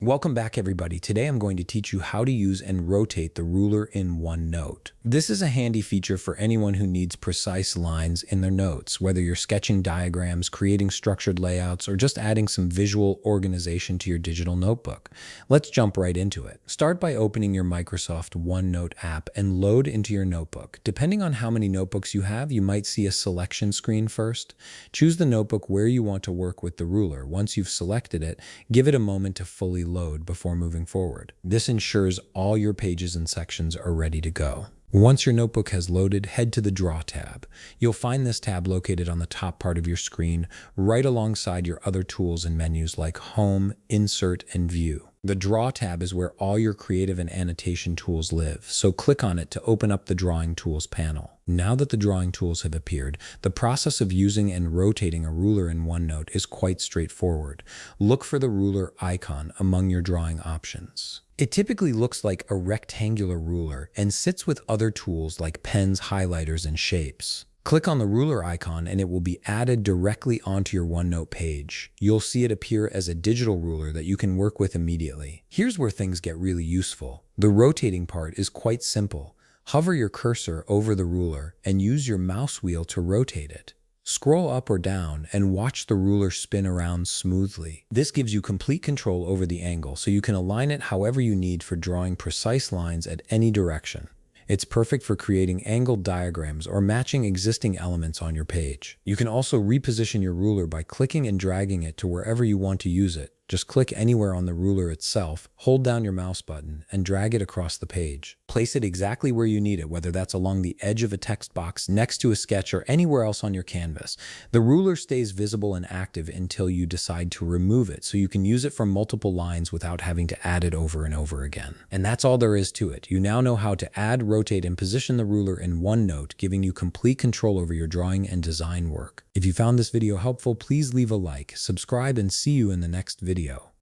Welcome back, everybody. Today I'm going to teach you how to use and rotate the ruler in OneNote. This is a handy feature for anyone who needs precise lines in their notes, whether you're sketching diagrams, creating structured layouts, or just adding some visual organization to your digital notebook. Let's jump right into it. Start by opening your Microsoft OneNote app and load into your notebook. Depending on how many notebooks you have, you might see a selection screen first. Choose the notebook where you want to work with the ruler. Once you've selected it, give it a moment to fully load before moving forward. This ensures all your pages and sections are ready to go. Once your notebook has loaded, head to the Draw tab. You'll find this tab located on the top part of your screen, right alongside your other tools and menus like Home, Insert, and View. The Draw tab is where all your creative and annotation tools live, so click on it to open up the Drawing Tools panel. Now that the drawing tools have appeared, the process of using and rotating a ruler in OneNote is quite straightforward. Look for the ruler icon among your drawing options. It typically looks like a rectangular ruler and sits with other tools like pens, highlighters, and shapes. Click on the ruler icon and it will be added directly onto your OneNote page. You'll see it appear as a digital ruler that you can work with immediately. Here's where things get really useful. The rotating part is quite simple. Hover your cursor over the ruler and use your mouse wheel to rotate it. Scroll up or down and watch the ruler spin around smoothly. This gives you complete control over the angle, so you can align it however you need for drawing precise lines at any direction. It's perfect for creating angled diagrams or matching existing elements on your page. You can also reposition your ruler by clicking and dragging it to wherever you want to use it. Just click anywhere on the ruler itself, hold down your mouse button, and drag it across the page. Place it exactly where you need it, whether that's along the edge of a text box, next to a sketch, or anywhere else on your canvas. The ruler stays visible and active until you decide to remove it, so you can use it for multiple lines without having to add it over and over again. And that's all there is to it. You now know how to add, rotate, and position the ruler in OneNote, giving you complete control over your drawing and design work. If you found this video helpful, please leave a like, subscribe, and see you in the next video.